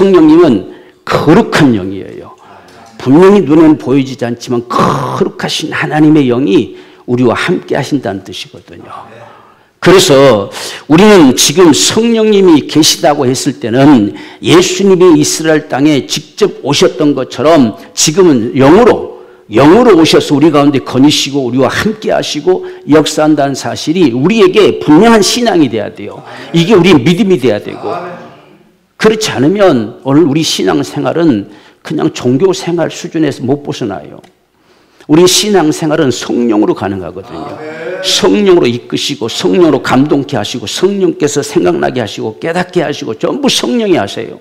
성령님은 거룩한 영이에요. 분명히 눈에는 보이지 않지만 거룩하신 하나님의 영이 우리와 함께 하신다는 뜻이거든요. 그래서 우리는 지금 성령님이 계시다고 했을 때는 예수님이 이스라엘 땅에 직접 오셨던 것처럼 지금은 영으로 오셔서 우리 가운데 거니시고 우리와 함께 하시고 역사한다는 사실이 우리에게 분명한 신앙이 돼야 돼요. 이게 우리의 믿음이 돼야 되고, 그렇지 않으면 오늘 우리 신앙생활은 그냥 종교생활 수준에서 못 벗어나요. 우리 신앙생활은 성령으로 가능하거든요. 성령으로 이끄시고 성령으로 감동케 하시고 성령께서 생각나게 하시고 깨닫게 하시고 전부 성령이 하세요.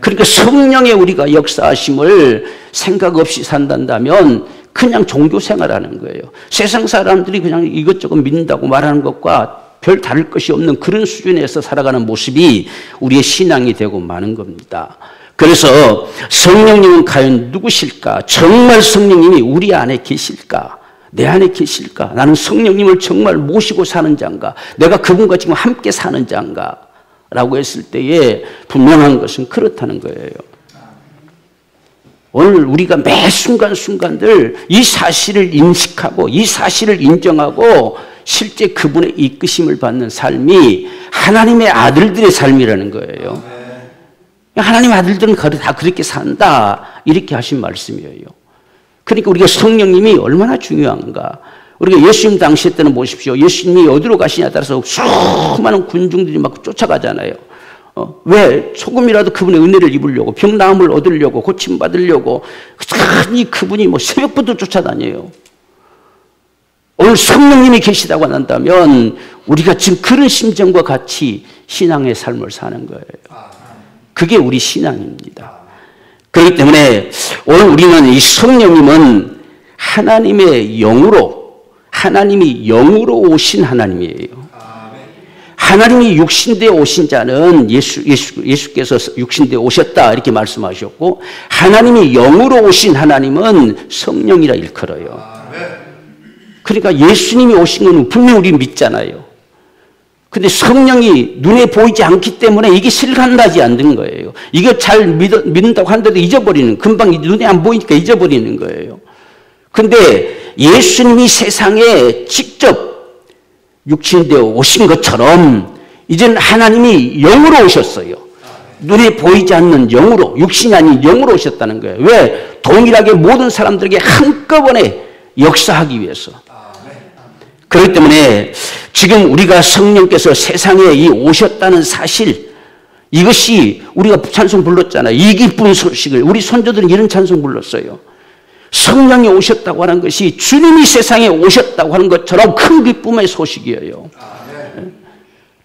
그러니까 성령의 우리가 역사하심을 생각 없이 산다면 그냥 종교생활하는 거예요. 세상 사람들이 그냥 이것저것 믿는다고 말하는 것과 별 다를 것이 없는 그런 수준에서 살아가는 모습이 우리의 신앙이 되고 마는 겁니다. 그래서 성령님은 과연 누구실까? 정말 성령님이 우리 안에 계실까? 내 안에 계실까? 나는 성령님을 정말 모시고 사는 자인가? 내가 그분과 지금 함께 사는 자인가? 라고 했을 때에 분명한 것은 그렇다는 거예요. 오늘 우리가 매 순간순간들 이 사실을 인식하고 이 사실을 인정하고 실제 그분의 이끄심을 받는 삶이 하나님의 아들들의 삶이라는 거예요. 하나님의 아들들은 다 그렇게 산다, 이렇게 하신 말씀이에요. 그러니까 우리가 성령님이 얼마나 중요한가. 우리가 예수님 당시 때는 보십시오. 예수님이 어디로 가시냐에 따라서 수많은 군중들이 막 쫓아가잖아요. 왜? 조금이라도 그분의 은혜를 입으려고, 병 나음을 얻으려고, 고침받으려고 그분이 새벽부터 쫓아다녀요. 오늘 성령님이 계시다고 한다면 우리가 지금 그런 심정과 같이 신앙의 삶을 사는 거예요. 그게 우리 신앙입니다. 그렇기 때문에 오늘 우리는 이 성령님은 하나님의 하나님이 영으로 오신 하나님이에요. 하나님이 육신대에 오신 자는 예수께서 육신대에 오셨다, 이렇게 말씀하셨고, 하나님이 영으로 오신 하나님은 성령이라 일컬어요. 그러니까 예수님이 오신 건 분명히 우리 믿잖아요. 근데 성령이 눈에 보이지 않기 때문에 이게 실감나지 않는 거예요. 이거 잘 믿는다고 하는데도 잊어버리는, 금방 눈에 안 보이니까 잊어버리는 거예요. 근데 예수님이 세상에 직접 육신되어 오신 것처럼 이제는 하나님이 영으로 오셨어요. 눈에 보이지 않는 영으로, 육신이 아닌 영으로 오셨다는 거예요. 왜? 동일하게 모든 사람들에게 한꺼번에 역사하기 위해서. 그렇기 때문에 지금 우리가 성령께서 세상에 오셨다는 사실, 이것이 우리가 찬송 불렀잖아요. 이 기쁜 소식을, 우리 선조들은 이런 찬송 불렀어요. 성령이 오셨다고 하는 것이 주님이 세상에 오셨다고 하는 것처럼 큰 기쁨의 소식이에요.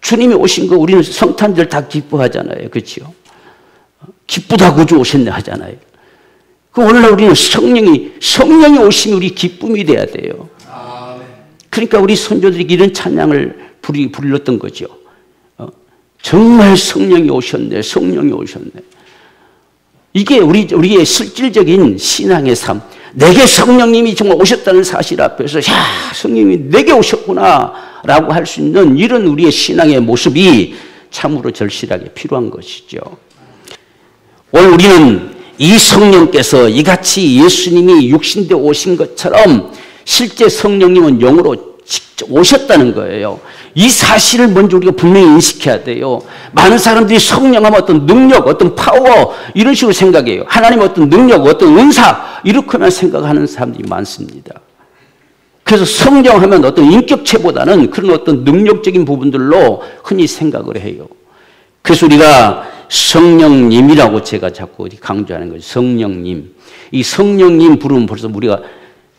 주님이 오신 거 우리는 성탄절 다 기뻐하잖아요. 그렇죠? 기쁘다 구주 오셨네 하잖아요. 그 오늘날 우리는 성령이 오시면 우리 기쁨이 돼야 돼요. 그러니까 우리 선조들이 이런 찬양을 불렀던 거죠. 정말 성령이 오셨네, 성령이 오셨네. 이게 우리의 실질적인 신앙의 삶. 내게 성령님이 정말 오셨다는 사실 앞에서, 야, 성령님이 내게 오셨구나 라고 할 수 있는 이런 우리의 신앙의 모습이 참으로 절실하게 필요한 것이죠. 오늘 우리는 이 성령께서 이같이 예수님이 육신대 오신 것처럼 실제 성령님은 영으로 직접 오셨다는 거예요. 이 사실을 먼저 우리가 분명히 인식해야 돼요. 많은 사람들이 성령하면 어떤 능력, 어떤 파워 이런 식으로 생각해요. 하나님 어떤 능력, 어떤 은사 이렇게만 생각하는 사람들이 많습니다. 그래서 성령하면 어떤 인격체보다는 그런 어떤 능력적인 부분들로 흔히 생각을 해요. 그래서 우리가 성령님이라고 제가 자꾸 강조하는 거죠. 성령님. 이 성령님 부르면 벌써 우리가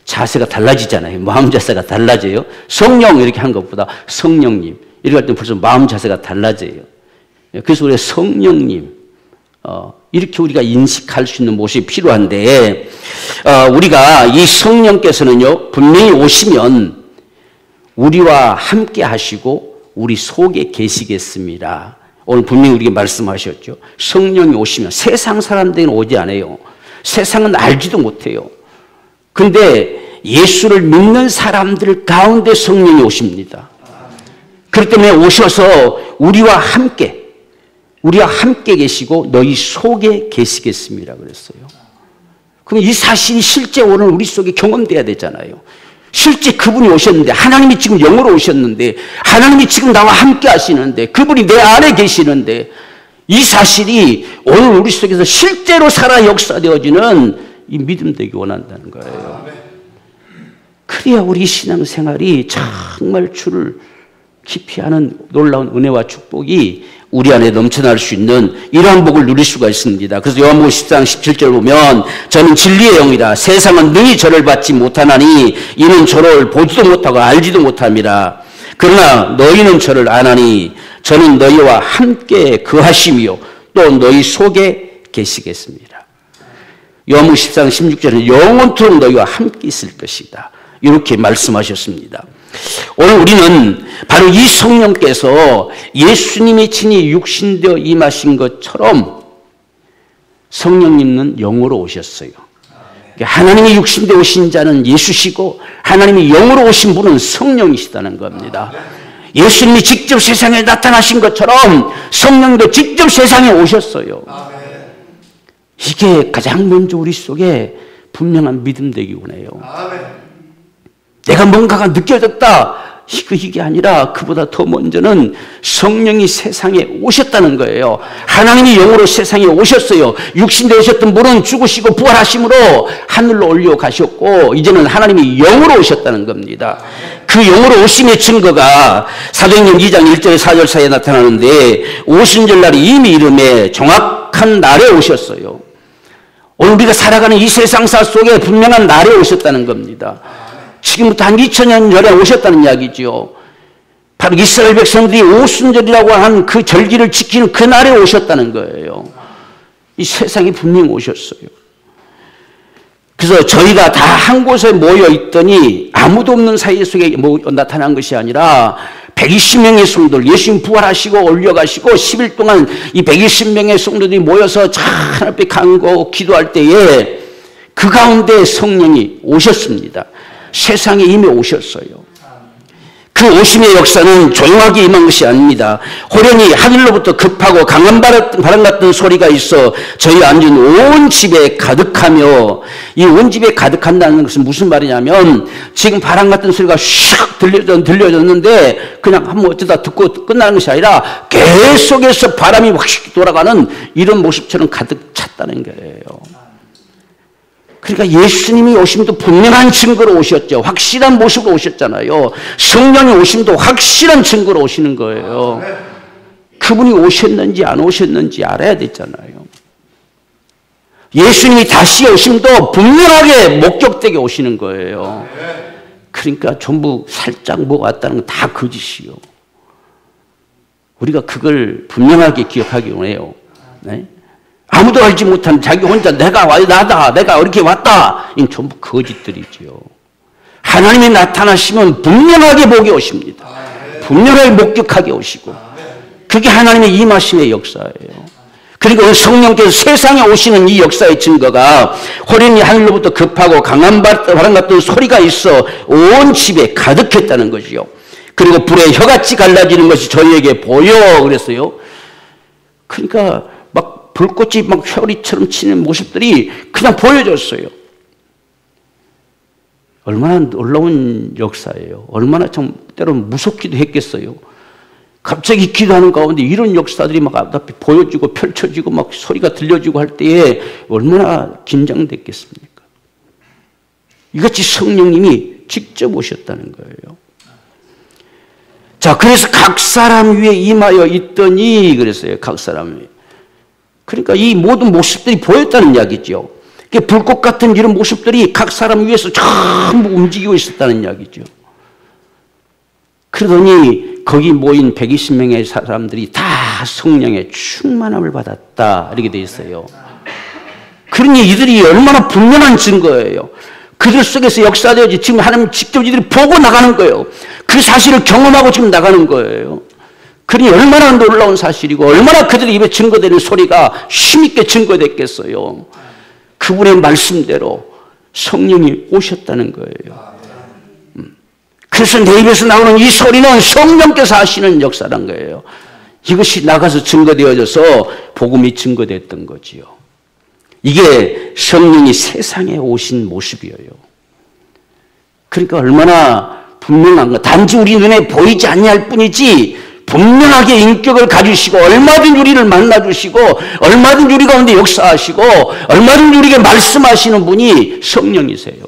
자세가 달라지잖아요. 마음 자세가 달라져요. 성령 이렇게 한 것보다 성령님 이렇게 할 때 벌써 마음 자세가 달라져요. 그래서 우리가 성령님 이렇게 우리가 인식할 수 있는 모습이 필요한데, 우리가 이 성령께서는요 분명히 오시면 우리와 함께 하시고 우리 속에 계시겠습니다. 오늘 분명히 우리에게 말씀하셨죠. 성령이 오시면 세상 사람들은 오지 않아요. 세상은 알지도 못해요. 근데 예수를 믿는 사람들 가운데 성령이 오십니다. 그렇기 때문에 오셔서 우리와 함께 우리와 함께 계시고 너희 속에 계시겠습니다 그랬어요. 그럼 이 사실이 실제 오늘 우리 속에 경험돼야 되잖아요. 실제 그분이 오셨는데, 하나님이 지금 영으로 오셨는데, 하나님이 지금 나와 함께 하시는데, 그분이 내 안에 계시는데, 이 사실이 오늘 우리 속에서 실제로 살아 역사되어지는 이 믿음 되기 원한다는 거예요. 그래야 우리 신앙생활이 정말 주를 깊이 하는 놀라운 은혜와 축복이 우리 안에 넘쳐날 수 있는 이러한 복을 누릴 수가 있습니다. 그래서 요한복음 10장 17절 보면 저는 진리의 영이라 세상은 능히 저를 받지 못하나니 이는 저를 보지도 못하고 알지도 못함이라. 그러나 너희는 저를 아나니 저는 너희와 함께 거하심이요 또 너희 속에 계시겠습니다. 요한복음 10장 16절은 영원토록 너희와 함께 있을 것이다. 이렇게 말씀하셨습니다. 오늘 우리는 바로 이 성령께서 예수님이 친히 육신되어 임하신 것처럼 성령님은 영으로 오셨어요. 하나님이 육신되어 오신 자는 예수시고 하나님이 영으로 오신 분은 성령이시다는 겁니다. 예수님이 직접 세상에 나타나신 것처럼 성령도 직접 세상에 오셨어요. 이게 가장 먼저 우리 속에 분명한 믿음 되기 원해요. 내가 뭔가가 느껴졌다. 이게 아니라 그보다 더 먼저는 성령이 세상에 오셨다는 거예요. 하나님이 영으로 세상에 오셨어요. 육신되어 오셨던 분은 죽으시고 부활하심으로 하늘로 올려가셨고 이제는 하나님이 영으로 오셨다는 겁니다. 그 영으로 오심의 증거가 사도행전 2장 1절 4절 사이에 나타나는데 오순절날이 이미 이름에 정확한 날에 오셨어요. 오늘 우리가 살아가는 이 세상사 속에 분명한 날에 오셨다는 겁니다. 지금부터 한 2000년 전에 오셨다는 이야기죠. 바로 이스라엘 백성들이 오순절이라고 하는 그 절기를 지키는 그 날에 오셨다는 거예요. 이 세상에 분명히 오셨어요. 그래서 저희가 다 한 곳에 모여 있더니 아무도 없는 사이 속에 나타난 것이 아니라 120명의 성도들, 예수님 부활하시고 올려가시고 10일 동안 이 120명의 성도들이 모여서 하나님 앞에 간구하고 기도할 때에 그 가운데 성령이 오셨습니다. 세상에 이미 오셨어요. 그 오심의 역사는 조용하게 임한 것이 아닙니다. 호련히 하늘로부터 급하고 강한 바람 같은 소리가 있어 저희 앉은 온 집에 가득하며, 이 온 집에 가득한다는 것은 무슨 말이냐면 지금 바람 같은 소리가 슉 들려졌는데 그냥 한번 어쩌다 듣고 끝나는 것이 아니라 계속해서 바람이 확 돌아가는 이런 모습처럼 가득 찼다는 거예요. 그러니까 예수님이 오심도 분명한 증거로 오셨죠. 확실한 모습으로 오셨잖아요. 성령이 오심도 확실한 증거로 오시는 거예요. 그분이 오셨는지 안 오셨는지 알아야 되잖아요. 예수님이 다시 오심도 분명하게 목격되게 오시는 거예요. 그러니까 전부 살짝 뭐 왔다는 건 다 거짓이요. 우리가 그걸 분명하게 기억하기 원해요. 네? 아무도 알지 못한 자기 혼자 내가 나다, 내가 이렇게 왔다. 이건 전부 거짓들이지요. 하나님이 나타나시면 분명하게 보게 오십니다. 분명하게 목격하게 오시고. 그게 하나님의 임하심의 역사예요. 그리고 성령께서 세상에 오시는 이 역사의 증거가 호련히 하늘로부터 급하고 강한 바람 같은 소리가 있어 온 집에 가득했다는 것이요. 그리고 불에 혀같이 갈라지는 것이 저희에게 보여 그랬어요. 그러니까 불꽃이 막 혈이처럼 치는 모습들이 그냥 보여줬어요. 얼마나 놀라운 역사예요. 얼마나 참 때로는 무섭기도 했겠어요. 갑자기 기도하는 가운데 이런 역사들이 막 앞에 보여지고 펼쳐지고 막 소리가 들려지고 할 때에 얼마나 긴장됐겠습니까? 이같이 성령님이 직접 오셨다는 거예요. 자, 그래서 각 사람 위에 임하여 있더니 그랬어요. 각 사람 위에. 그러니까 이 모든 모습들이 보였다는 이야기죠. 불꽃 같은 이런 모습들이 각 사람 위에서 전부 움직이고 있었다는 이야기죠. 그러더니 거기 모인 120명의 사람들이 다 성령의 충만함을 받았다 이렇게 돼 있어요. 그러니 이들이 얼마나 분명한 증거예요. 그들 속에서 역사되어지 지금 하나님 직접 이들이 보고 나가는 거예요. 그 사실을 경험하고 지금 나가는 거예요. 그러니 얼마나 놀라운 사실이고 얼마나 그들의 입에 증거되는 소리가 힘있게 증거됐겠어요. 그분의 말씀대로 성령이 오셨다는 거예요. 그래서 내 입에서 나오는 이 소리는 성령께서 하시는 역사란 거예요. 이것이 나가서 증거되어져서 복음이 증거됐던 거지요. 이게 성령이 세상에 오신 모습이에요. 그러니까 얼마나 분명한 거. 단지 우리 눈에 보이지 않냐할 뿐이지 분명하게 인격을 가지시고 얼마든지 우리를 만나주시고 얼마든지 우리 가운데 역사하시고 얼마든지 우리에게 말씀하시는 분이 성령이세요.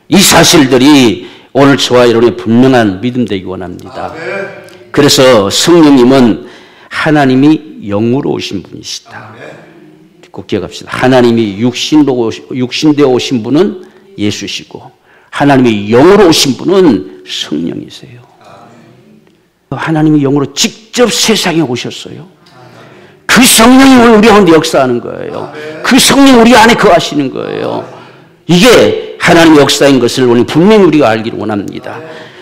이 사실들이 오늘 저와 여러분의 분명한 믿음 되기 원합니다. 그래서 성령님은 하나님이 영으로 오신 분이시다. 꼭 기억합시다. 하나님이 육신되어 오신 분은 예수시고 하나님이 영으로 오신 분은 성령이세요. 하나님이 영으로 직접 세상에 오셨어요. 그 성령이 오늘 우리 가운데 역사하는 거예요. 그 성령이 우리 안에 거하시는 거예요. 이게 하나님의 역사인 것을 오늘 분명히 우리가 알기를 원합니다.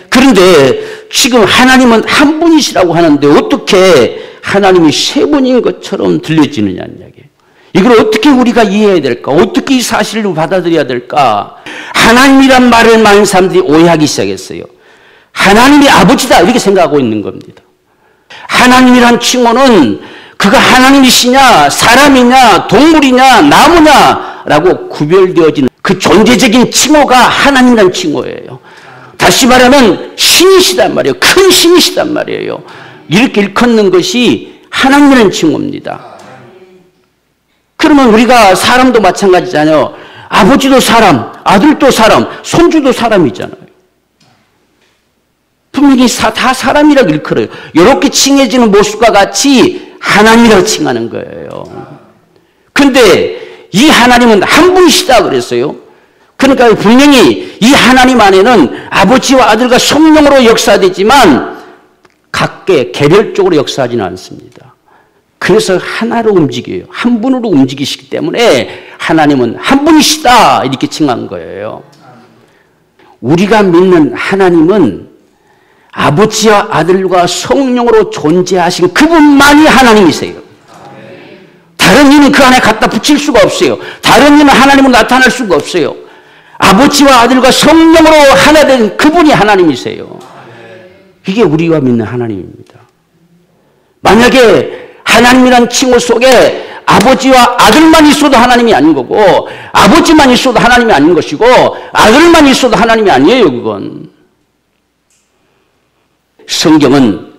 그런데 지금 하나님은 한 분이시라고 하는데 어떻게 하나님이 세 분인 것처럼 들려지느냐는 이야기예요. 이걸 어떻게 우리가 이해해야 될까? 어떻게 이 사실을 받아들여야 될까? 하나님이란 말을 많은 사람들이 오해하기 시작했어요. 하나님이 아버지다 이렇게 생각하고 있는 겁니다. 하나님이란 칭호는 그가 하나님이시냐 사람이냐 동물이냐 나무냐라고 구별되어지는 그 존재적인 칭호가 하나님이란 칭호예요. 다시 말하면 신이시단 말이에요. 큰 신이시단 말이에요. 이렇게 일컫는 것이 하나님이란 칭호입니다. 그러면 우리가 사람도 마찬가지잖아요. 아버지도 사람, 아들도 사람, 손주도 사람이잖아요. 분명히 다 사람이라고 일컬어요. 이렇게 칭해지는 모습과 같이 하나님이라고 칭하는 거예요. 그런데 이 하나님은 한 분이시다 그랬어요. 그러니까 분명히 이 하나님 안에는 아버지와 아들과 성령으로 역사되지만 각계 개별적으로 역사하지는 않습니다. 그래서 하나로 움직여요. 한 분으로 움직이시기 때문에 하나님은 한 분이시다 이렇게 칭한 거예요. 우리가 믿는 하나님은 아버지와 아들과 성령으로 존재하신 그분만이 하나님이세요. 다른 이는 그 안에 갖다 붙일 수가 없어요. 다른 이는 하나님으로 나타날 수가 없어요. 아버지와 아들과 성령으로 하나 된 그분이 하나님이세요. 이게 우리가 믿는 하나님입니다. 만약에 하나님이란 칭호 속에 아버지와 아들만 있어도 하나님이 아닌 거고 아버지만 있어도 하나님이 아닌 것이고 아들만 있어도 하나님이 아니에요. 그건 성경은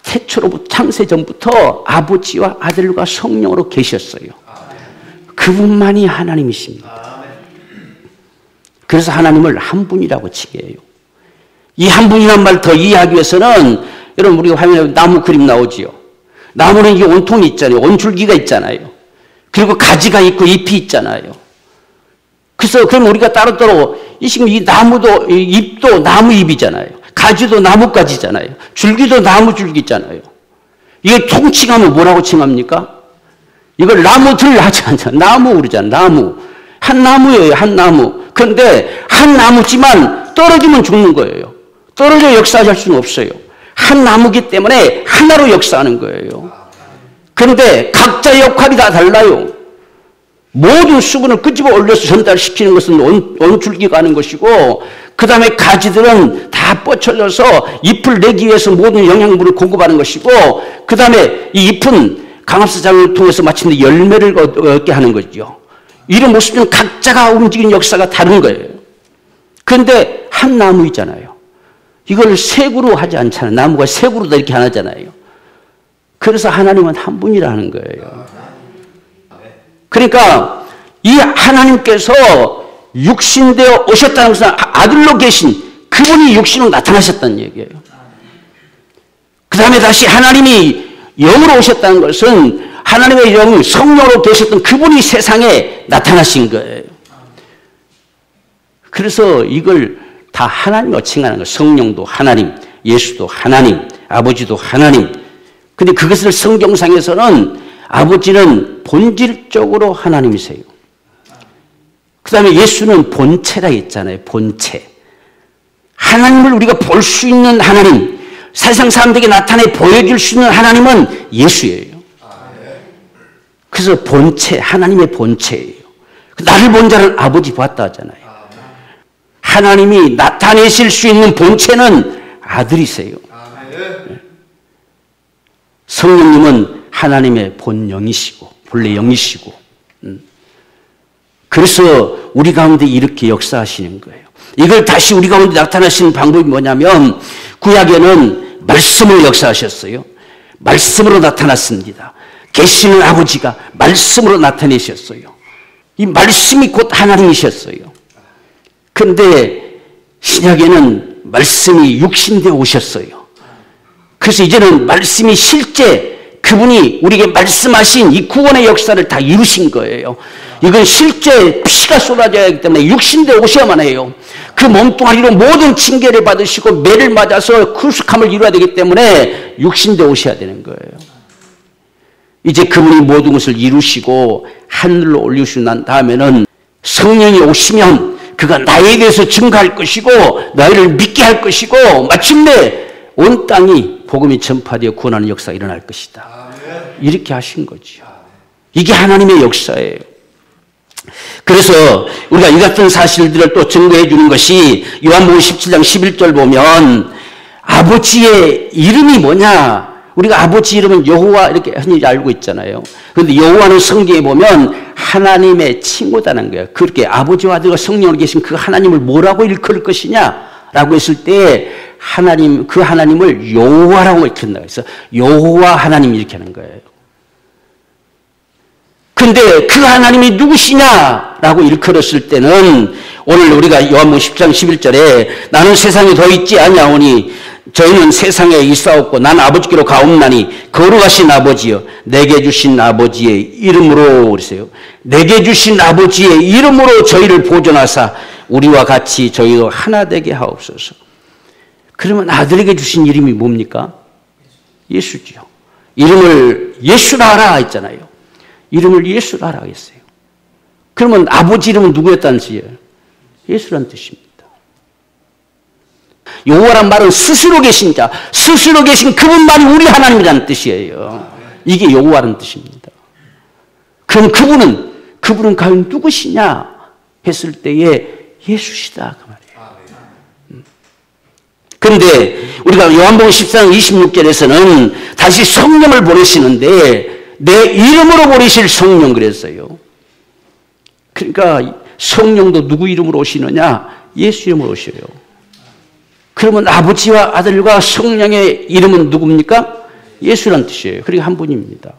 태초로부터 창세 전부터 아버지와 아들과 성령으로 계셨어요. 그분만이 하나님이십니다. 그래서 하나님을 한 분이라고 칭해요. 이 한 분이란 말 더 이해하기 위해서는 여러분 우리가 화면에 나무 그림 나오지요. 나무는 이게 온통이 있잖아요. 온줄기가 있잖아요. 그리고 가지가 있고 잎이 있잖아요. 그래서 그럼 우리가 따로따로 지금 이 나무도 이 잎도 나무 잎이잖아요. 가지도 나무 가지잖아요. 줄기도 나무 줄기잖아요. 이게 통칭하면 뭐라고 칭합니까? 이걸 나무들 하지 않잖아요. 나무 그러잖아요. 나무. 한 나무예요. 한 나무. 그런데 한 나무지만 떨어지면 죽는 거예요. 떨어져 역사할 수는 없어요. 한 나무기 때문에 하나로 역사하는 거예요. 그런데 각자의 역할이 다 달라요. 모든 수분을 끄집어 올려서 전달시키는 것은 온줄기가 하는 것이고 그 다음에 가지들은 다 뻗쳐져서 잎을 내기 위해서 모든 영양분을 공급하는 것이고 그 다음에 이 잎은 강합사장을 통해서 마침내 열매를 얻게 하는 거죠. 이런 모습은 각자가 움직이는 역사가 다른 거예요. 그런데 한 나무이잖아요. 이걸 색으로 하지 않잖아요. 나무가 색으로 이렇게 안 하잖아요. 그래서 하나님은 한 분이라는 거예요. 그러니까 이 하나님께서 육신되어 오셨다는 것은 아들로 계신 그분이 육신으로 나타나셨다는 얘기예요. 그 다음에 다시 하나님이 영으로 오셨다는 것은 하나님의 영 성령으로 계셨던 그분이 세상에 나타나신 거예요. 그래서 이걸 다 하나님으로 칭하는 거예요. 성령도 하나님, 예수도 하나님, 아버지도 하나님. 근데 그것을 성경상에서는 아버지는 본질적으로 하나님이세요. 그 다음에 예수는 본체라 했잖아요. 본체. 하나님을 우리가 볼 수 있는 하나님, 세상 사람들에게 나타내 보여줄 수 있는 하나님은 예수예요. 그래서 본체, 하나님의 본체예요. 나를 본 자는 아버지 봤다 하잖아요. 하나님이 나타내실 수 있는 본체는 아들이세요. 성령님은 하나님의 본영이시고 본래 영이시고 그래서 우리 가운데 이렇게 역사하시는 거예요. 이걸 다시 우리 가운데 나타나시는 방법이 뭐냐면 구약에는 말씀을 역사하셨어요. 말씀으로 나타났습니다. 계시는 아버지가 말씀으로 나타내셨어요. 이 말씀이 곧 하나님이셨어요. 그런데 신약에는 말씀이 육신되어 오셨어요. 그래서 이제는 말씀이 실제 그분이 우리에게 말씀하신 이 구원의 역사를 다 이루신 거예요. 이건 실제 피가 쏟아져야 하기 때문에 육신되어 오셔야만 해요. 그 몸뚱아리로 모든 징계를 받으시고 매를 맞아서 구속함을 이루어야 되기 때문에 육신되어 오셔야 되는 거예요. 이제 그분이 모든 것을 이루시고 하늘로 올리시고 난 다음에는 성령이 오시면 그가 나에 대해서 증거할 것이고 너희를 믿게 할 것이고 마침내 온 땅이 복음이 전파되어 구원하는 역사가 일어날 것이다. 이렇게 하신 거죠. 이게 하나님의 역사예요. 그래서 우리가 이 같은 사실들을 또 증거해 주는 것이 요한복음 17장 11절 보면 아버지의 이름이 뭐냐? 우리가 아버지 이름은 여호와 이렇게 흔히 알고 있잖아요. 그런데 여호와는 성경에 보면 하나님의 친구다는 거예요. 그렇게 아버지와 아들과 성령으로 계신 그 하나님을 뭐라고 일컬을 것이냐라고 했을 때 하나님, 그 하나님을 여호와라고 일컬는다. 그래서 여호와 하나님 이렇게 하는 거예요. 근데 그 하나님이 누구시냐라고 일컬었을 때는 오늘 우리가 요한복음 10장 11절에 나는 세상에 더 있지 아니하오니 저희는 세상에 있사옵고 난 아버지께로 가옵나니 거룩하신 아버지여 내게 주신 아버지의 이름으로 그러세요. 내게 주신 아버지의 이름으로 저희를 보존하사 우리와 같이 저희도 하나 되게 하옵소서. 그러면 아들에게 주신 이름이 뭡니까? 예수지요. 이름을 예수라 하라 했잖아요. 이름을 예수라 하라 했어요. 그러면 아버지 이름은 누구였다는 뜻이에요? 예수라는 뜻입니다. 여호와란 말은 스스로 계신 자, 스스로 계신 그분만이 우리 하나님이라는 뜻이에요. 이게 여호와라는 뜻입니다. 그럼 그분은 과연 누구시냐 했을 때에 예수시다 그 말이에요. 그런데 우리가 요한복음 14장 26절에서는 다시 성령을 보내시는데 내 이름으로 보내실 성령 그랬어요. 그러니까 성령도 누구 이름으로 오시느냐? 예수 이름으로 오셔요. 그러면 아버지와 아들과 성령의 이름은 누굽니까? 예수란 뜻이에요. 그러니까 한 분입니다.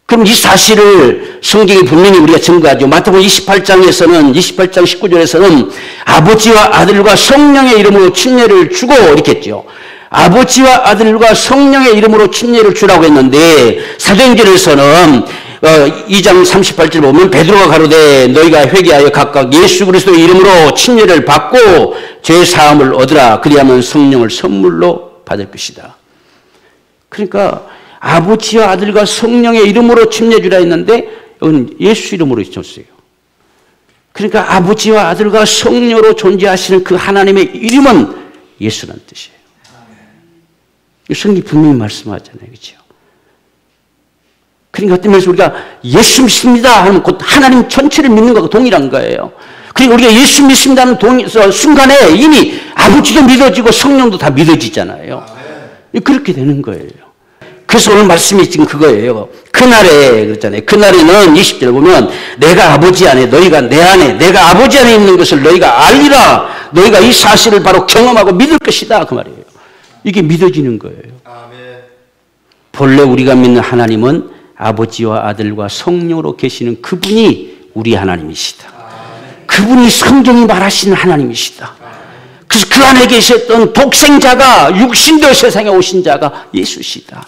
그럼 이 사실을 성경이 분명히 우리가 증거하죠. 마태복음 28장 19절에서는 아버지와 아들과 성령의 이름으로 침례를 주고 이렇게 했죠. 아버지와 아들과 성령의 이름으로 침례를 주라고 했는데 사도행전에서는 2장 38절 보면 베드로가 가로되 너희가 회개하여 각각 예수 그리스도의 이름으로 침례를 받고 죄 사함을 얻으라. 그리하면 성령을 선물로 받을 것이다. 그러니까 아버지와 아들과 성령의 이름으로 침례 주라 했는데 여기는 예수 이름으로 줬어요. 그러니까 아버지와 아들과 성령으로 존재하시는 그 하나님의 이름은 예수라는 뜻이에요. 성경이 분명히 말씀하잖아요. 그렇죠? 그러니까 어떤 면에서 우리가 예수 믿습니다 하면 곧 하나님 전체를 믿는 것과 동일한 거예요. 그리고 우리가 예수 믿습니다는 순간에 이미 아버지도 믿어지고 성령도 다 믿어지잖아요. 그렇게 되는 거예요. 그래서 오늘 말씀이 지금 그거예요. 그날에 그랬잖아요. 그날에는 20절 보면 내가 아버지 안에 너희가 내 안에 내가 아버지 안에 있는 것을 너희가 알리라. 너희가 이 사실을 바로 경험하고 믿을 것이다 그 말이에요. 이게 믿어지는 거예요. 본래 우리가 믿는 하나님은 아버지와 아들과 성령으로 계시는 그분이 우리 하나님이시다. 그분이 성경이 말하시는 하나님이시다. 그래서 그 안에 계셨던 독생자가 육신되어 세상에 오신 자가 예수시다.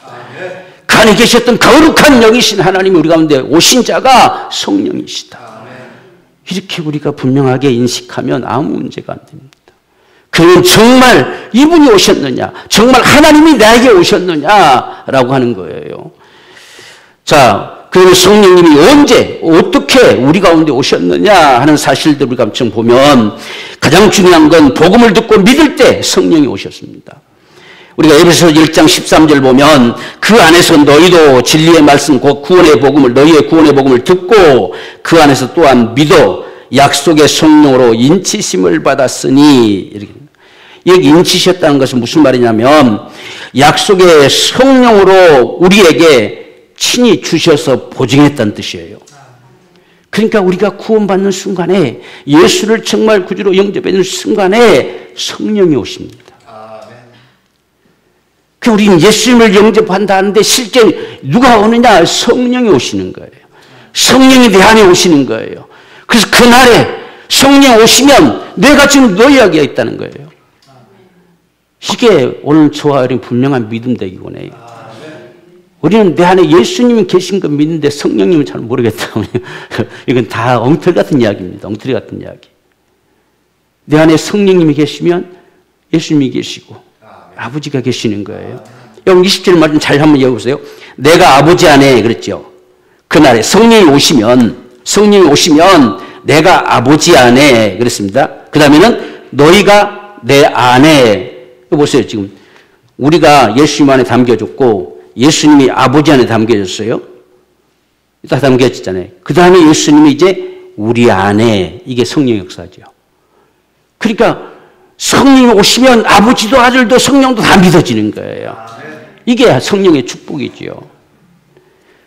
그 안에 계셨던 거룩한 영이신 하나님이 우리 가운데 오신 자가 성령이시다. 이렇게 우리가 분명하게 인식하면 아무 문제가 안 됩니다. 그는 정말 이분이 오셨느냐, 정말 하나님이 나에게 오셨느냐라고 하는 거예요. 자, 그러면 성령님이 언제, 어떻게 우리 가운데 오셨느냐 하는 사실들을 우리가 좀 보면 가장 중요한 건 복음을 듣고 믿을 때 성령이 오셨습니다. 우리가 에베소서 1장 13절 보면 그 안에서 너희도 진리의 말씀, 곧 구원의 복음을, 너희의 구원의 복음을 듣고 그 안에서 또한 믿어 약속의 성령으로 인치심을 받았으니 이렇게. 여기 인치셨다는 것은 무슨 말이냐면 약속의 성령으로 우리에게 친히 주셔서 보증했다는 뜻이에요. 그러니까 우리가 구원받는 순간에 예수를 정말 구주로 영접하는 순간에 성령이 오십니다. 그 우리는 예수님을 영접한다 하는데 실제 누가 오느냐? 성령이 오시는 거예요. 성령이 내 안에 오시는 거예요. 그래서 그날에 성령 오시면 내가 지금 너희에게 있다는 거예요. 이게 오늘 저와 여러분 분명한 믿음 되기원 해요. 우리는 내 안에 예수님이 계신 거 믿는데 성령님은 잘 모르겠다. 이건 다 엉터리 같은 이야기입니다. 엉터리 같은 이야기. 내 안에 성령님이 계시면 예수님이 계시고 아버지가 계시는 거예요. 여러분 20절 말씀 잘 한번 읽어보세요. 내가 아버지 안에 그랬죠. 그날에 성령이 오시면 내가 아버지 안에 그랬습니다. 그 다음에는 너희가 내 안에. 보세요. 지금 우리가 예수님 안에 담겨졌고 예수님이 아버지 안에 담겨졌어요. 다 담겨졌잖아요. 그 다음에 예수님이 이제 우리 안에, 이게 성령 역사죠. 그러니까 성령이 오시면 아버지도 아들도 성령도 다 믿어지는 거예요. 이게 성령의 축복이죠.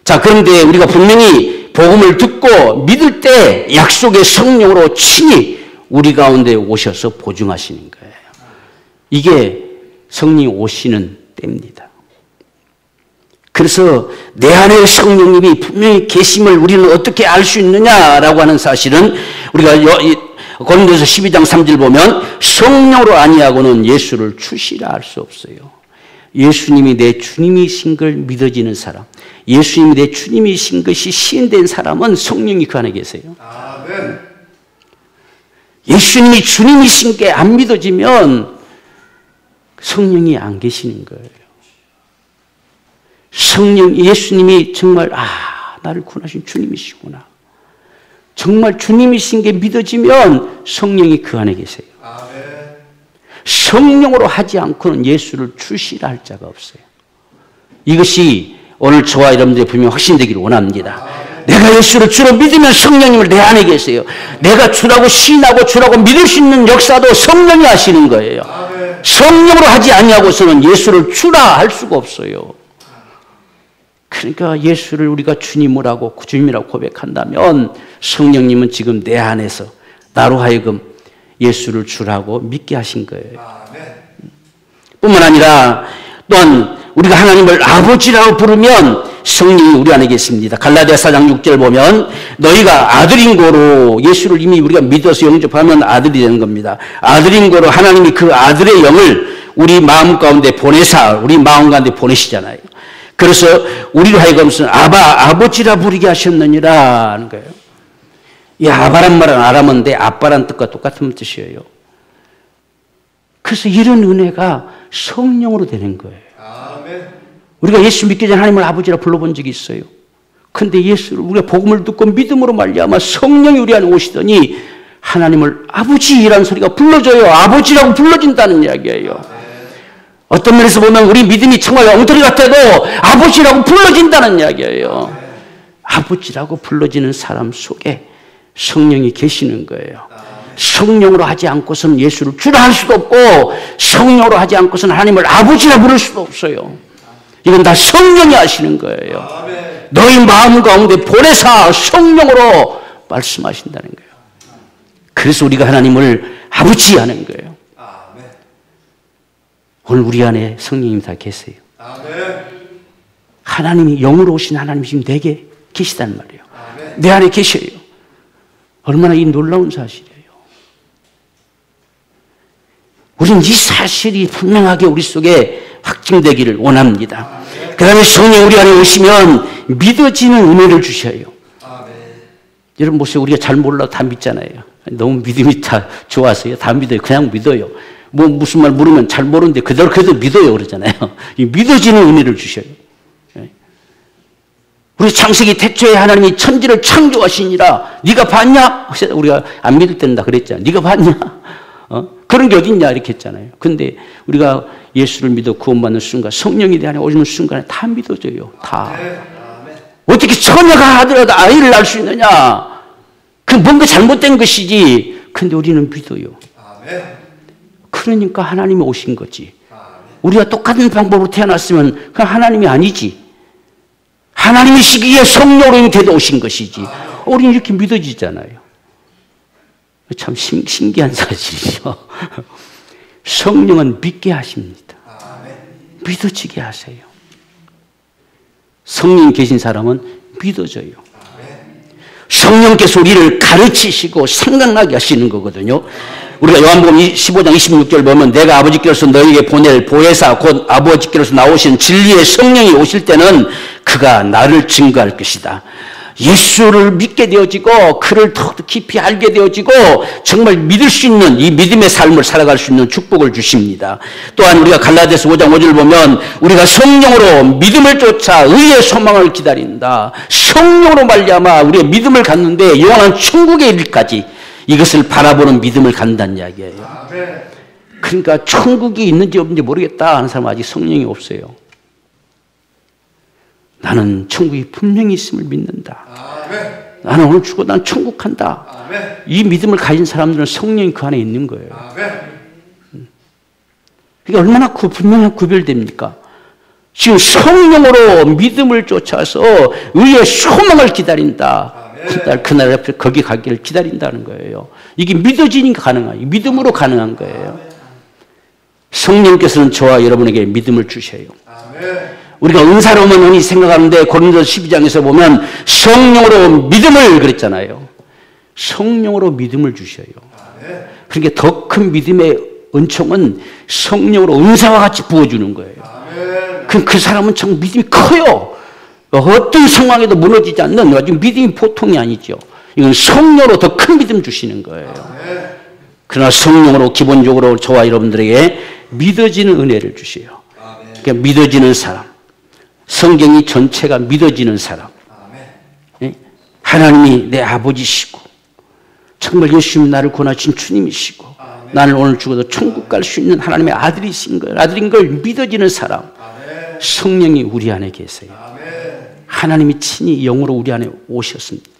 자, 그런데 우리가 분명히 복음을 듣고 믿을 때 약속의 성령으로 친히 우리 가운데 오셔서 보증하시는 거예요. 이게 성령이 오시는 때입니다. 그래서 내 안에 성령님이 분명히 계심을 우리는 어떻게 알 수 있느냐라고 하는 사실은 우리가 고린도서 12장 3절 보면 성령으로 아니하고는 예수를 추시라 할 수 없어요. 예수님이 내 주님이신 걸 믿어지는 사람, 예수님이 내 주님이신 것이 시인된 사람은 성령이 그 안에 계세요. 아멘. 예수님이 주님이신 게 안 믿어지면 성령이 안 계시는 거예요. 예수님이 정말 나를 구원하신 주님이시구나. 정말 주님이신 게 믿어지면 성령이 그 안에 계세요. 아멘. 성령으로 하지 않고는 예수를 주시라 할 자가 없어요. 이것이 오늘 저와 여러분들의 분명 확신되기를 원합니다. 내가 예수를 주로 믿으면 성령님을 내 안에 계세요. 내가 주라고 시인하고 주라고 믿을 수 있는 역사도 성령이 하시는 거예요. 성령으로 하지 않냐고서는 예수를 주라 할 수가 없어요. 그러니까 예수를 우리가 주님이라고 고백한다면 성령님은 지금 내 안에서 나로 하여금 예수를 주라고 믿게 하신 거예요. 뿐만 아니라 또한 우리가 하나님을 아버지라고 부르면 성령이 우리 안에 계십니다. 갈라디아 4장 6절 보면 너희가 아들인 거로 예수를 이미 우리가 믿어서 영접하면 아들이 되는 겁니다. 아들인 거로 하나님이 그 아들의 영을 우리 마음 가운데 보내사 우리 마음 가운데 보내시잖아요. 그래서 우리로 하여금 아버지라 부르게 하셨느니라 하는 거예요. 이 아바란 말은 아람어인데 아빠란 뜻과 똑같은 뜻이에요. 그래서 이런 은혜가 성령으로 되는 거예요. 우리가 예수 믿기 전에 하나님을 아버지라 불러본 적이 있어요. 그런데 우리가 복음을 듣고 믿음으로 말미암아 성령이 우리 안에 오시더니 하나님을 아버지라는 소리가 불러져요. 아버지라고 불러진다는 이야기예요. 어떤 면에서 보면 우리 믿음이 정말 엉터리 같아도 아버지라고 불러진다는 이야기예요. 아버지라고 불러지는 사람 속에 성령이 계시는 거예요. 성령으로 하지 않고서는 예수를 주라 할 수도 없고 성령으로 하지 않고서는 하나님을 아버지라 부를 수도 없어요. 이건 다 성령이 하시는 거예요. 너희 마음 가운데 보내사 성령으로 말씀하신다는 거예요. 그래서 우리가 하나님을 아버지 하는 거예요. 오늘 우리 안에 성령님 다 계세요. 하나님이 영으로 오신 하나님이 지금 내게 계시단 말이에요. 내 안에 계셔요. 얼마나 이 놀라운 사실이에요. 우리는 이 사실이 분명하게 우리 속에 확증되기를 원합니다. 그 다음에 성령 우리 안에 오시면 믿어지는 은혜를 주셔요. 여러분 보세요. 우리가 잘 몰라도 다 믿잖아요. 너무 믿음이 다 좋아서요. 다 믿어요. 그냥 믿어요. 뭐 무슨 말 물으면 잘 모르는데 그대로 믿어요 그러잖아요. 이 믿어지는 은혜를 주셔요. 우리 창세기 태초에 하나님이 천지를 창조하시니라 네가 봤냐? 우리가 안 믿을 때는 다 그랬잖아요. 네가 봤냐? 그런 게 어딨냐 이렇게 했잖아요. 근데 우리가 예수를 믿어 구원받는 순간 성령이 내 안에 오시는 순간에 다 믿어져요. 다. 어떻게 처녀가 하더라도 아이를 낳을 수 있느냐? 그 뭔가 잘못된 것이지. 근데 우리는 믿어요. 그 그러니까 하나님이 오신 거지. 우리가 똑같은 방법으로 태어났으면 그 하나님이 아니지. 하나님이시기에 성령으로 잉태도 오신 것이지. 우리는 이렇게 믿어지잖아요. 참 신기한 사실이죠. 성령은 믿게 하십니다. 믿어지게 하세요. 성령 계신 사람은 믿어져요. 성령께서 우리를 가르치시고 생각나게 하시는 거거든요. 우리가 요한복음 15장 26절 보면 내가 아버지께로서 너희에게 보낼 보혜사 곧 아버지께로서 나오신 진리의 성령이 오실 때는 그가 나를 증거할 것이다. 예수를 믿게 되어지고 그를 더 깊이 알게 되어지고 정말 믿을 수 있는 이 믿음의 삶을 살아갈 수 있는 축복을 주십니다. 또한 우리가 갈라디아서 5장 5절을 보면 우리가 성령으로 믿음을 쫓아 의의 소망을 기다린다. 성령으로 말미암아 우리의 믿음을 갖는데 영원한 천국에 이르기까지 이것을 바라보는 믿음을 갖는다는 이야기예요. 그러니까 천국이 있는지 없는지 모르겠다 하는 사람은 아직 성령이 없어요. 나는 천국이 분명히 있음을 믿는다. 나는 오늘 죽고 난 천국 간다. 이 믿음을 가진 사람들은 성령이 그 안에 있는 거예요. 그게 얼마나 분명히 구별됩니까? 지금 성령으로 믿음을 쫓아서 의의 소망을 기다린다. 그날 앞에 거기 가기를 기다린다는 거예요. 이게 믿어지니까 가능해요. 믿음으로 가능한 거예요. 성령께서는 저와 여러분에게 믿음을 주셔요. 우리가 은사로만 흔히 생각하는데 고린도서 12장에서 보면 성령으로 믿음을 그랬잖아요. 성령으로 믿음을 주셔요. 그러니까 더 큰 믿음의 은총은 성령으로 은사와 같이 부어주는 거예요. 그 사람은 참 믿음이 커요. 어떤 상황에도 무너지지 않는 아주 믿음이 보통이 아니죠. 이건 성령으로 더 큰 믿음 주시는 거예요. 그러나 성령으로 기본적으로 저와 여러분들에게 믿어지는 은혜를 주셔요. 그러니까 믿어지는 사람. 성경이 전체가 믿어지는 사람. 하나님이 내 아버지시고 정말 예수님이 나를 구원하신 주님이시고 나는 오늘 죽어도 천국 갈 수 있는 하나님의 아들이신 걸, 아들인 걸 믿어지는 사람. 성령이 우리 안에 계세요. 하나님이 친히 영으로 우리 안에 오셨습니다.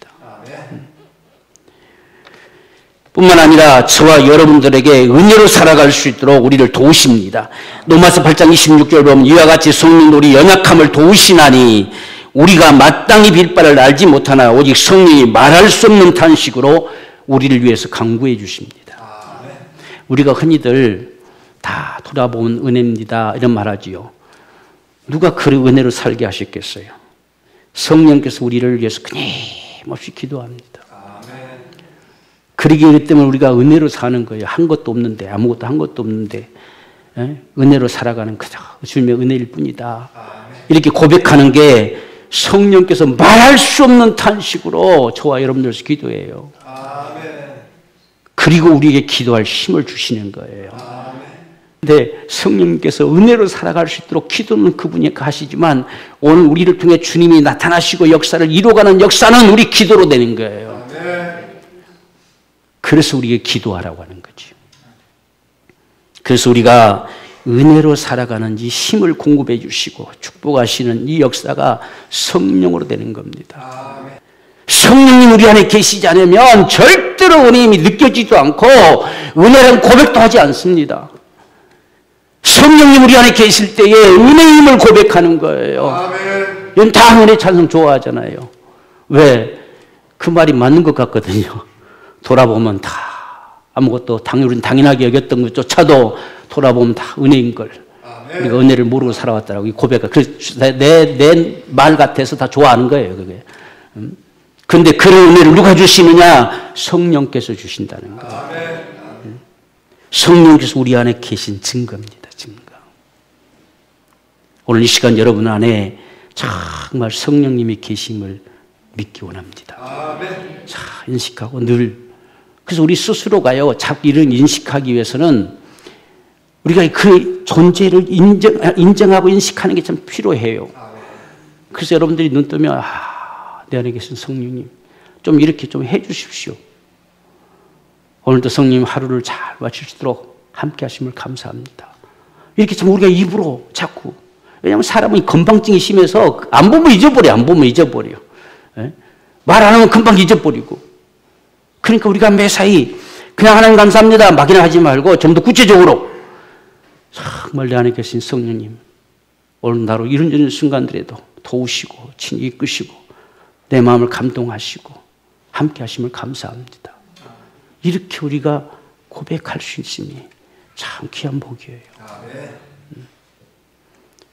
뿐만 아니라 저와 여러분들에게 은혜로 살아갈 수 있도록 우리를 도우십니다. 로마서 8장 26절 보면 이와 같이 성령도 우리 연약함을 도우시나니 우리가 마땅히 빌 바를 알지 못하나 오직 성령이 말할 수 없는 탄식으로 우리를 위해서 간구해 주십니다. 우리가 흔히들 다 돌아보면 은혜입니다 이런 말하지요. 누가 그 은혜로 살게 하셨겠어요? 성령께서 우리를 위해서 끊임없이 기도합니다. 그러기 때문에 우리가 은혜로 사는 거예요. 한 것도 없는데, 아무것도 한 것도 없는데 은혜로 살아가는 그저 주님의 은혜일 뿐이다. 이렇게 고백하는 게 성령께서 말할 수 없는 탄식으로 저와 여러분들에서 기도해요. 그리고 우리에게 기도할 힘을 주시는 거예요. 근데 성령님께서 은혜로 살아갈 수 있도록 기도는 그분이 하시지만 오늘 우리를 통해 주님이 나타나시고 역사를 이루어가는 역사는 우리 기도로 되는 거예요. 그래서 우리에게 기도하라고 하는 거죠. 그래서 우리가 은혜로 살아가는 이 힘을 공급해 주시고 축복하시는 이 역사가 성령으로 되는 겁니다. 성령님 우리 안에 계시지 않으면 절대로 은혜임이 느껴지지도 않고 은혜라는 고백도 하지 않습니다. 성령님 우리 안에 계실 때에 은혜임을 고백하는 거예요. 이건 다 은혜 찬송 좋아하잖아요. 왜? 그 말이 맞는 것 같거든요. 돌아보면 다 아무것도 우리는 당연하게 여겼던 것조차도 돌아보면 다 은혜인 걸. 우리가 은혜를 모르고 살아왔다라고 이 고백을. 그래서 내 말 같아서 다 좋아하는 거예요, 그게. 근데 그런 은혜를 누가 주시느냐? 성령께서 주신다는 거예요. 성령께서 우리 안에 계신 증거입니다, 증거. 오늘 이 시간 여러분 안에 정말 성령님이 계심을 믿기 원합니다. 자, 인식하고 늘. 그래서 우리 스스로가요, 자꾸 이런 인식하기 위해서는 우리가 그 존재를 인정하고 인식하는 게 참 필요해요. 그래서 여러분들이 눈 뜨면, 내 안에 계신 성령님, 좀 이렇게 좀 해 주십시오. 오늘도 성령님 하루를 잘 마칠 수 있도록 함께 하심을 감사합니다. 이렇게 참 우리가 입으로 자꾸. 왜냐하면 사람은 건방증이 심해서 안 보면 잊어버려. 말 안 하면 금방 잊어버리고. 그러니까 우리가 매사에 그냥 하나님 감사합니다 막이나 하지 말고 좀 더 구체적으로 정말 내 안에 계신 성령님, 오늘 나로 이런저런 순간들에도 도우시고 친히 이끄시고 내 마음을 감동하시고 함께 하심을 감사합니다. 이렇게 우리가 고백할 수 있으니 참 귀한 복이에요.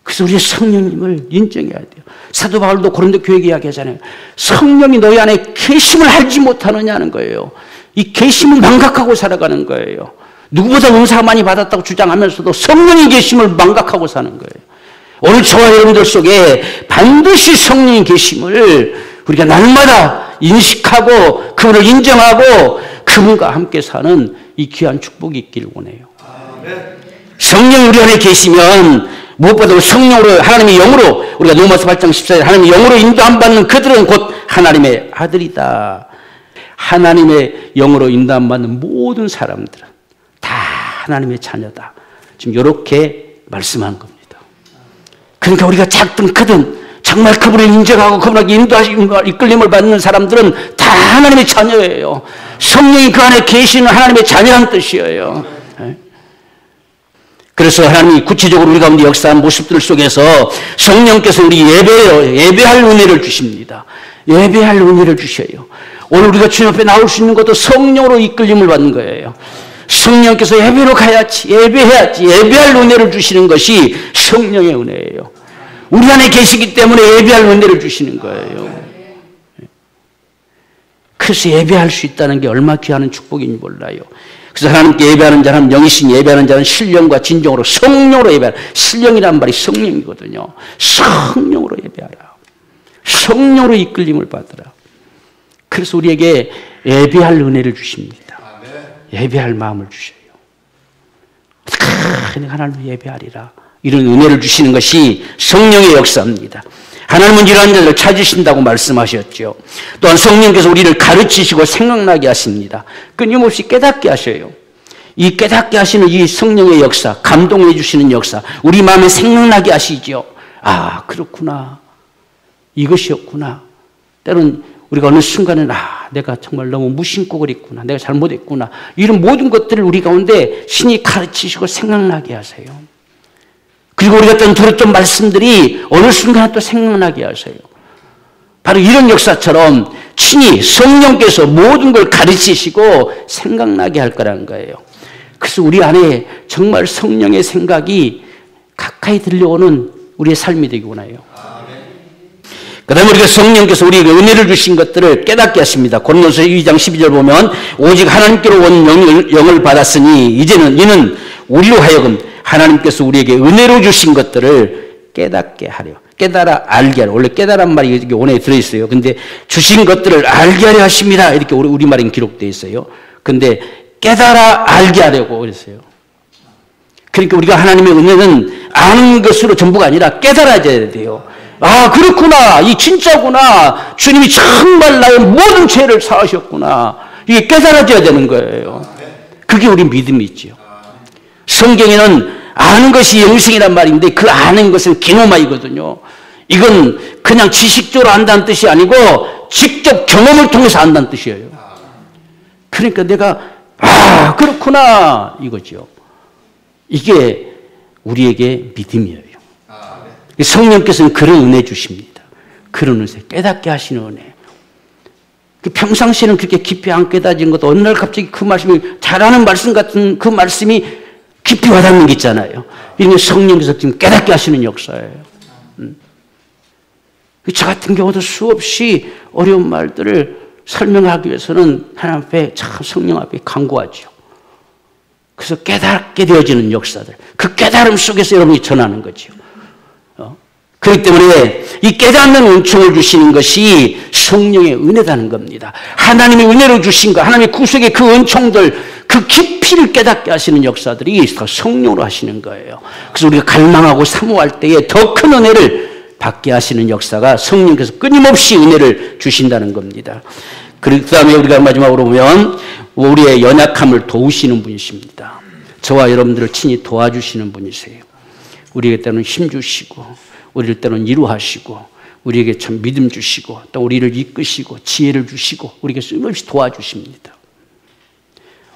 그래서 우리의 성령님을 인정해야 돼요. 사도 바울도 고린도 교회에 이야기하잖아요. 성령이 너희 안에 계심을 알지 못하느냐는 거예요. 이 계심을 망각하고 살아가는 거예요. 누구보다 은사가 많이 받았다고 주장하면서도 성령의 계심을 망각하고 사는 거예요. 오늘 저와 여러분들 속에 반드시 성령의 계심을 우리가 날마다 인식하고 그분을 인정하고 그분과 함께 사는 이 귀한 축복이 있기를 원해요. 성령이 우리 안에 계시면 무엇보다 성령으로 하나님의 영으로 우리가 로마서 8장 14절 하나님의 영으로 인도함 받는 그들은 곧 하나님의 아들이다. 하나님의 영으로 인도함 받는 모든 사람들은 다 하나님의 자녀다. 지금 이렇게 말씀한 겁니다. 그러니까 우리가 작든 크든 정말 그분을 인정하고 그분에게 인도하심과 이끌림을 받는 사람들은 다 하나님의 자녀예요. 성령이 그 안에 계시는 하나님의 자녀라는 뜻이에요. 그래서 하나님이 구체적으로 우리 가운데 역사한 모습들 속에서 성령께서 우리 예배할 은혜를 주십니다. 예배할 은혜를 주셔요. 오늘 우리가 주님 앞에 나올 수 있는 것도 성령으로 이끌림을 받는 거예요. 성령께서 예배로 가야지, 예배해야지, 예배할 은혜를 주시는 것이 성령의 은혜예요. 우리 안에 계시기 때문에 예배할 은혜를 주시는 거예요. 그래서 예배할 수 있다는 게 얼마나 귀한 축복인지 몰라요. 그래서 하나님께 예배하는 자는 영이신 예배하는 자는 신령과 진정으로 성령으로 예배하라. 신령이란 말이 성령이거든요. 성령으로 예배하라. 성령으로 이끌림을 받으라. 그래서 우리에게 예배할 은혜를 주십니다. 예배할 마음을 주셔요. 하나님을 예배하리라. 이런 은혜를 주시는 것이 성령의 역사입니다. 하나님은 이러한 자들을 찾으신다고 말씀하셨죠. 또한 성령께서 우리를 가르치시고 생각나게 하십니다. 끊임없이 깨닫게 하셔요. 이 깨닫게 하시는 이 성령의 역사, 감동해 주시는 역사, 우리 마음에 생각나게 하시죠. 아, 그렇구나. 이것이었구나. 때로는 우리가 어느 순간에 내가 정말 너무 무심코 그랬구나. 내가 잘못했구나. 이런 모든 것들을 우리 가운데 신이 가르치시고 생각나게 하세요. 그리고 우리가 들었던 말씀들이 어느 순간에 또 생각나게 하세요. 바로 이런 역사처럼 친히 성령께서 모든 걸 가르치시고 생각나게 할 거라는 거예요. 그래서 우리 안에 정말 성령의 생각이 가까이 들려오는 우리의 삶이 되기 원해요. 그 다음에 우리가 성령께서 우리에게 은혜를 주신 것들을 깨닫게 하십니다. 고린도서 2장 12절 보면 오직 하나님께로 온 영을 받았으니 이제는 이는 우리로 하여금 하나님께서 우리에게 은혜로 주신 것들을 깨닫게 하려. 깨달아 알게 하려. 원래 깨달은 말이 이렇게 원에 들어있어요. 근데 주신 것들을 알게 하려 하십니다. 이렇게 우리말엔 기록되어 있어요. 근데 깨달아 알게 하려고 그랬어요. 그러니까 우리가 하나님의 은혜는 아는 것으로 전부가 아니라 깨달아져야 돼요. 아, 그렇구나. 이 진짜구나. 주님이 정말 나의 모든 죄를 사하셨구나. 이게 깨달아져야 되는 거예요. 그게 우리 믿음이지요. 성경에는 아는 것이 영생이란 말인데 그 아는 것은 기노마이거든요. 이건 그냥 지식적으로 안다는 뜻이 아니고 직접 경험을 통해서 안다는 뜻이에요. 그러니까 내가 그렇구나 이거죠. 이게 우리에게 믿음이에요. 성령께서는 그런 은혜 주십니다. 그런 은혜, 깨닫게 하시는 은혜. 평상시에는 그렇게 깊이 안 깨닫는 것도 어느 날 갑자기 그 말씀이 잘하는 말씀 같은 그 말씀이 깊이 와닿는 게 있잖아요. 이게 성령께서 지금 깨닫게 하시는 역사예요. 저 같은 경우도 수없이 어려운 말들을 설명하기 위해서는 하나님 앞에 참 성령 앞에 간구하죠. 그래서 깨닫게 되어지는 역사들. 그 깨달음 속에서 여러분이 전하는 거죠. 그렇기 때문에 이 깨닫는 은총을 주시는 것이 성령의 은혜라는 겁니다. 하나님의 은혜로 주신 것, 하나님의 구속의 그 은총들, 그 깊이를 깨닫게 하시는 역사들이 성령으로 하시는 거예요. 그래서 우리가 갈망하고 사모할 때에 더 큰 은혜를 받게 하시는 역사가 성령께서 끊임없이 은혜를 주신다는 겁니다. 그 다음에 우리가 마지막으로 보면 우리의 연약함을 도우시는 분이십니다. 저와 여러분들을 친히 도와주시는 분이세요. 우리에게 때로는 힘 주시고 우리를 때로는 위로하시고 우리에게 참 믿음 주시고 또 우리를 이끄시고 지혜를 주시고 우리에게 쓸모없이 도와주십니다.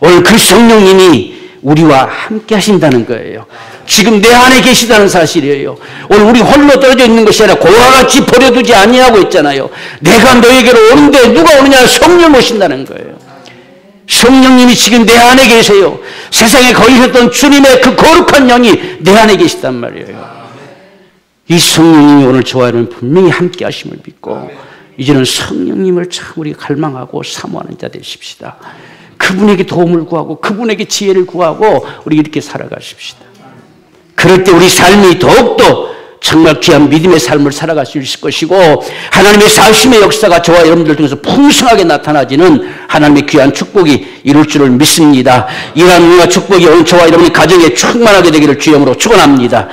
오늘 그 성령님이 우리와 함께 하신다는 거예요. 지금 내 안에 계시다는 사실이에요. 오늘 우리 홀로 떨어져 있는 것이 아니라 고와 같이 버려두지 아니하고 있잖아요. 내가 너에게로 오는데 누가 오느냐? 성령 오신다는 거예요. 성령님이 지금 내 안에 계세요. 세상에 거하셨던 주님의 그 거룩한 영이 내 안에 계시단 말이에요. 이 성령님이 오늘 저와 여러분 분명히 함께 하심을 믿고 이제는 성령님을 참 우리가 갈망하고 사모하는 자 되십시다. 그분에게 도움을 구하고 그분에게 지혜를 구하고 우리 이렇게 살아가십시다. 그럴 때 우리 삶이 더욱더 정말 귀한 믿음의 삶을 살아갈 수 있을 것이고 하나님의 사심의 역사가 저와 여러분들 통해서 풍성하게 나타나지는 하나님의 귀한 축복이 이룰 줄을 믿습니다. 이러한 축복이 오늘 저와 여러분의 가정에 충만하게 되기를 주의 이름으로 축원합니다.